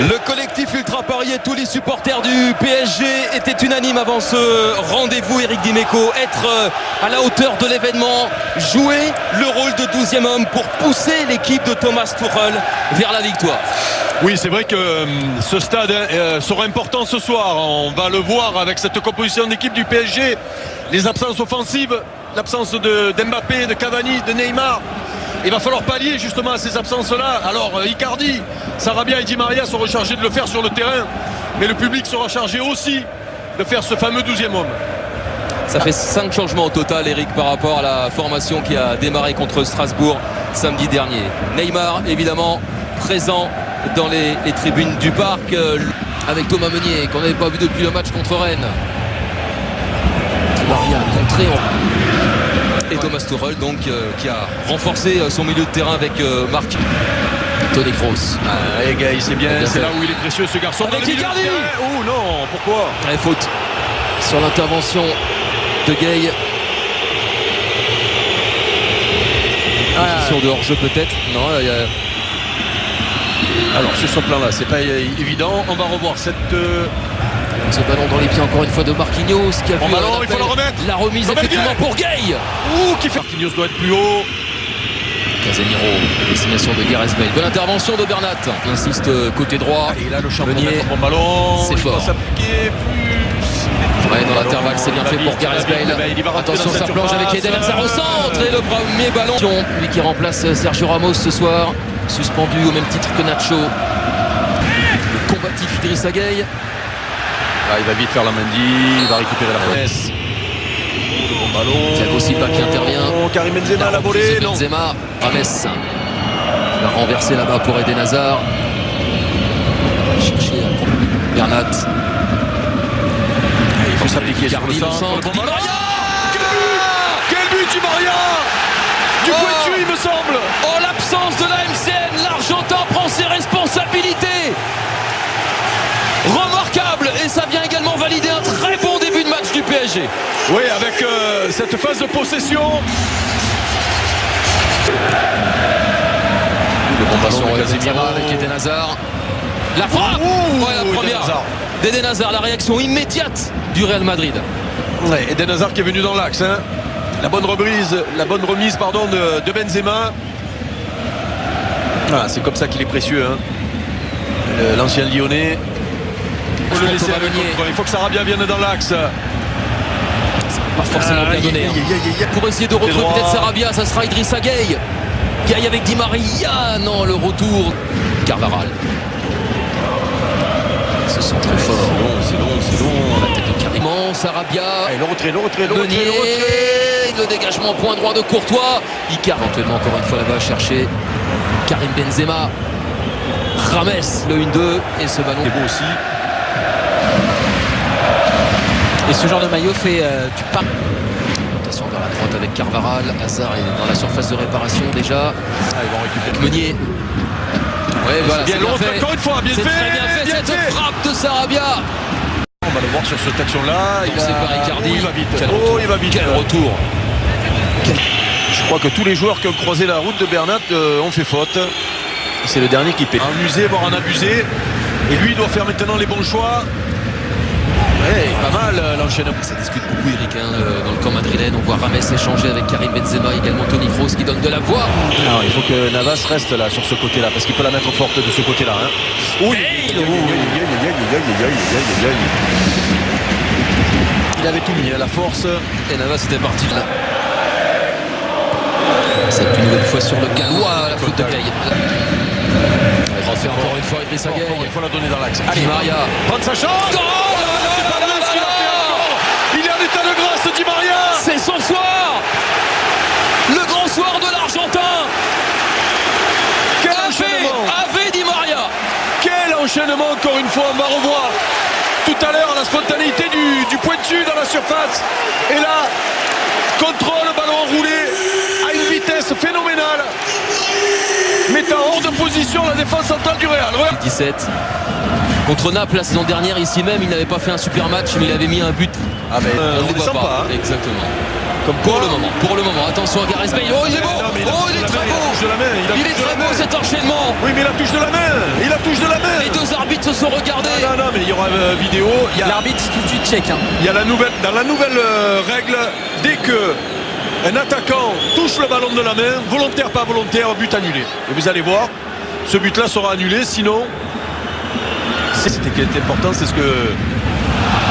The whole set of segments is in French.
Le collectif Ultra Paris et tous les supporters du PSG étaient unanimes avant ce rendez-vous. Eric Dimeco, être à la hauteur de l'événement, jouer le rôle de 12e homme pour pousser l'équipe de Thomas Tuchel vers la victoire. Oui, c'est vrai que ce stade sera important ce soir. On va le voir avec cette composition d'équipe du PSG. Les absences offensives, l'absence d'Mbappé, de Cavani, de Neymar. Il va falloir pallier justement à ces absences-là. Alors Icardi, Sarabia et Di Maria seront chargés de le faire sur le terrain. Mais le public sera chargé aussi de faire ce fameux 12e homme. Ça fait 5 changements au total, Eric, par rapport à la formation qui a démarré contre Strasbourg samedi dernier. Neymar, évidemment, présent dans les tribunes du parc, avec Thomas Meunier, qu'on n'avait pas vu depuis le match contre Rennes. Di Maria contré et Thomas Tuchel donc qui a renforcé son milieu de terrain avec Marc Toni Kroos. C'est bien, c'est là où il est précieux ce garçon. Avec Icardi. Oh non, pourquoi? Faute sur l'intervention de Gueye. Sur de hors-jeu peut-être. Non, il y a... Alors sur ce plan là c'est pas évident. On va revoir cette ce ballon dans les pieds encore une fois de Marquinhos qui a vu ballon, il faut la remettre. La remise effectivement pour Gueye. Qui fait Marquinhos doit être plus haut. Casemiro, destination de Gareth Bale. Bonne intervention de Bernat. Insiste côté droit. Et là le champ pour mettre un bon ballon. C'est fort. S'appliquer plus. Ouais, dans l'intervalle c'est bien fait pour Gareth Bale. Attention, ça plonge avec Eden Hazard au centre et le premier ballon. Lui qui remplace Sergio Ramos ce soir, suspendu au même titre que Nacho. Le combatif Idrissa Gueye. Ah, il va vite faire la Mendy, il va récupérer la presse. Bon ballon. Thiago Silva qui intervient. Karim Benzema la volée. Benzema, Rames va renverser là-bas pour Eden Hazard. Chercher Bernat. Il faut s'appliquer sur le centre. Di Maria. Quel but Di Maria. Du pointu il me semble. Oh, l'absence de la MCN, l'Argentin prend ses responsabilités. Remarquable, et ça vient également valider un très bon début de match du PSG. Oui, avec cette phase de possession. Le bon ballon de Casemiro avec Eden Hazard. La frappe, la première d'Eden Hazard, la réaction immédiate du Real Madrid. Ouais, Eden Hazard qui est venu dans l'axe. Hein. La bonne remise de Benzema. Ah, c'est comme ça qu'il est précieux. Hein. L'ancien Lyonnais. Il faut que Sarabia vienne dans l'axe. Pas forcément bien donné. Pour essayer de retrouver peut-être Sarabia, ça sera Idrissa Gueye. Gueye avec Di Maria. Non, le retour. Carvajal. Ce sont très fort. C'est long. La tête de Cariment, Sarabia. Et le retrait. Le dégagement point droit de Courtois. Icar éventuellement encore une fois là-bas chercher Karim Benzema. Rames, le 1-2. Et ce ballon est beau aussi. Et ce genre de maillot fait du pas. Attention vers la droite avec Carvajal. Hazard est dans la surface de réparation déjà. Ils vont récupérer. Meunier. Ouais, voilà, bien fait. Encore une fois, bien fait. Très bien fait cette frappe de Sarabia. On va le voir sur cette action-là. C'est par Icardi. Il va vite. Il va vite. Quel retour. Je crois que tous les joueurs qui ont croisé la route de Bernat ont fait faute. C'est le dernier qui paie. En user, voire en abuser. Et lui, il doit faire maintenant les bons choix. Pas mal l'enchaînement. Ça discute beaucoup, Eric, dans le camp madrilène. On voit Rames échanger avec Karim Benzema, également Toni Kroos qui donne de la voix. Alors, il faut que Navas reste là sur ce côté-là parce qu'il peut la mettre forte de ce côté-là. Hein. Il avait tout mis à la force. Et Navas était parti de là. C'est une nouvelle fois sur le gallois, la faute de Gueye. Il refait encore une fois Idrissa Gueye. Il faut la donner dans l'axe. Di Maria. Prendre sa chance. Il est en état de grâce, Di Maria. C'est son soir. Le grand soir de l'Argentin. Quel enchaînement. Ave Di Maria. Quel enchaînement encore une fois. On va revoir tout à l'heure la spontanéité du pointu dans la surface. Et là, contrôle, ballon enroulé à une vitesse phénoménale, mettant hors de position la défense centrale du Real. 17 contre Naples la saison dernière, ici même il n'avait pas fait un super match mais il avait mis un but. On ne descend pas. Exactement. Comme pour le moment, attention à Gareth Bale. Oh, il est beau. Il est très beau. Il est très beau cet enchaînement. Oui, mais il la touche de la main. Les deux arbitres arbitres se sont regardés. Non, mais il y aura vidéo. L'arbitre tout de suite check. Il y a dans la nouvelle règle, dès que un attaquant touche le ballon de la main, volontaire pas volontaire, but annulé. Et vous allez voir, ce but-là sera annulé, sinon c'était qui est important, c'est ce que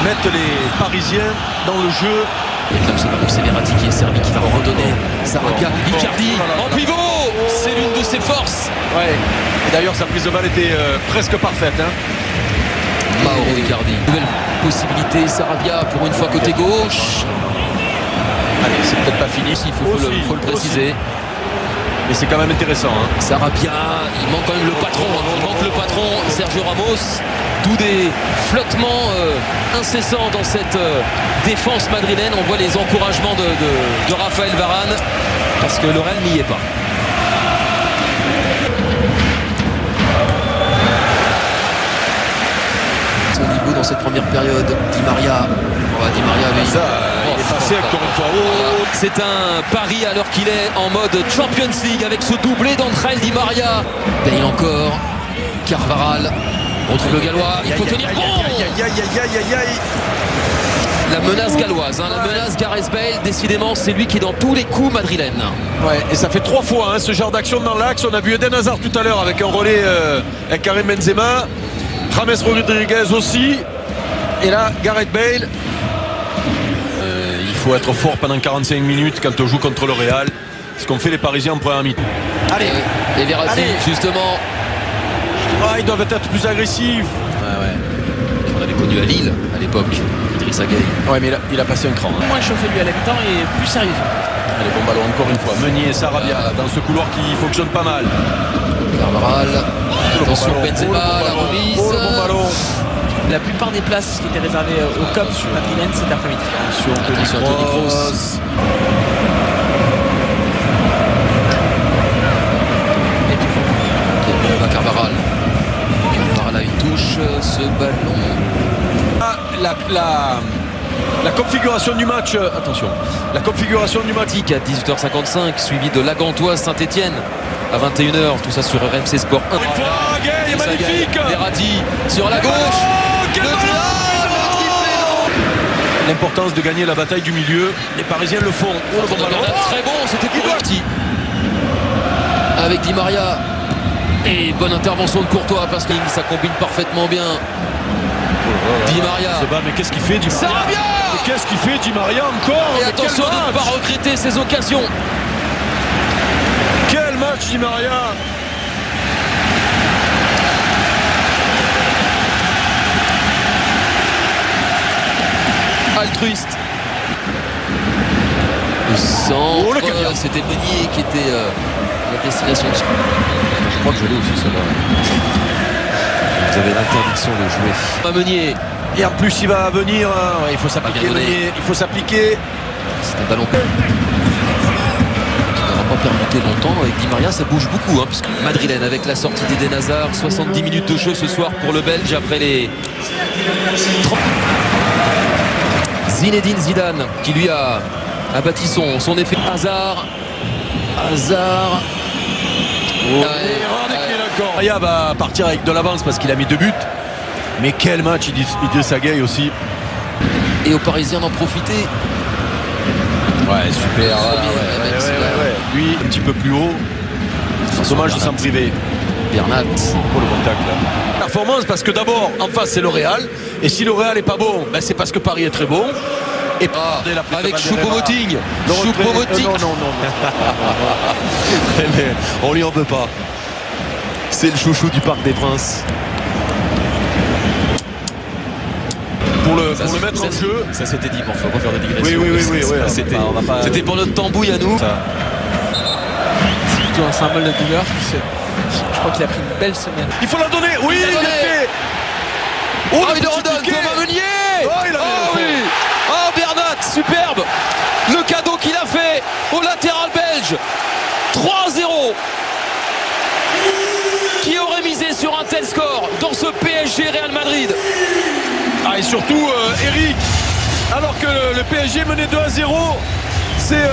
mettent les Parisiens dans le jeu. Et comme c'est Verratti qui est servi, qui va redonner. Sarabia, Icardi, en pivot. C'est l'une de ses forces. Ouais. Et d'ailleurs sa prise de balle était presque parfaite. Mauro Icardi. Nouvelle possibilité, Sarabia pour une fois côté gauche. Allez, c'est peut-être pas fini. Il faut le préciser. Mais c'est quand même intéressant. Sarabia, il manque quand même le patron. Il manque le patron, Sergio Ramos. D'où des flottements incessants dans cette défense madrilène. On voit les encouragements de Raphaël Varane parce que le Real n'y est pas. Au niveau dans cette première période, Di Maria. Di Maria, lui. Il est passé avec Torrento. C'est un pari alors qu'il est en mode Champions League avec ce doublé d'Angel Di Maria. Bale encore. Carvajal. On retrouve le Gallois. Il faut tenir bon. La menace galloise, la menace Gareth Bale. Décidément, c'est lui qui est dans tous les coups madrilènes. Ouais, et ça fait 3 fois ce genre d'action dans l'axe. On a vu Eden Hazard tout à l'heure avec un relais avec Karim Benzema. James Rodriguez aussi. Et là, Gareth Bale. Il faut être fort pendant 45 minutes quand on joue contre le Real. Ce qu'ont fait les Parisiens en première mi-temps. Allez, et Verratti, justement. Ils doivent être plus agressifs. On avait connu à Lille à l'époque, Idrissa Gueye. Ouais, mais il a passé un cran. Moins chauffé lui à la mi-temps et plus sérieux. Allez, bon ballon encore une fois. Meunier et Sarabia dans ce couloir qui fonctionne pas mal. Carvajal. Attention, Benzema, la remise. Bon ballon. La plupart des places qui étaient réservées au COP madrilène cet après-midi. Attention, Toni Kroos. Carvajal. Carvajal a une touche, ce ballon. La configuration du match, attention, la configuration du match à 18h55, suivi de la Gantoise Saint-Etienne à 21h, tout ça sur RMC Sport 1. Gueye est magnifique. Verratti sur la gauche. L'importance de gagner la bataille du milieu, les Parisiens le font. Le bon ballon. Très bon, c'était pour Verratti. Avec Di Maria. Et bonne intervention de Courtois parce que ça combine parfaitement bien. Di Maria. Mais qu'est-ce qu'il fait Di Maria? Sarabia. Qu'est-ce qu'il fait Di Maria encore? Et attention de ne pas regretter ses occasions. Quel match Di Maria! Altruiste. Le centre, c'était Meunier qui était la destination. Je crois que je l'ai aussi celle-là. Vous avez l'interdiction de jouer. Meunier. Et en plus il va venir, il faut s'appliquer Meunier, il faut s'appliquer. C'est un ballon qui n'aura pas permuté longtemps. Avec Di Maria ça bouge beaucoup puisque madrilène avec la sortie d'Eden Hazard. 70 minutes de jeu ce soir pour le Belge après les 30. Zinedine Zidane qui lui a bâti son effet. Hazard. Maria va partir avec de l'avance parce qu'il a mis 2 buts. Mais quel match Idrissa Gueye aussi. Et aux Parisiens d'en profiter. Ouais, super. Lui, un petit peu plus haut. Dommage de s'en priver. Bernat. Pour le contact là. Performance parce que d'abord en face c'est le Real. Et si le Real est pas bon, c'est parce que Paris est très bon. Et avec Choupo-Moting. Non. Mais on lui en veut pas. C'est le chouchou du Parc des Princes. Pour le mettre en jeu. Ça c'était dit, bon, faut pas faire de digression. Oui. C'était pour notre tambouille à nous. C'est plutôt un symbole de douleur. Je crois qu'il a pris une belle semaine. Il faut la donner. Oui, il l'a fait. Il le redonne. Thomas Meunier. Oui. Bernat, superbe. Le cadeau qu'il a fait au latéral belge. 3-0. Qui aurait misé sur un tel score dans ce PSG Real Madrid? Et surtout Eric, alors que le PSG menait 2-0, c'est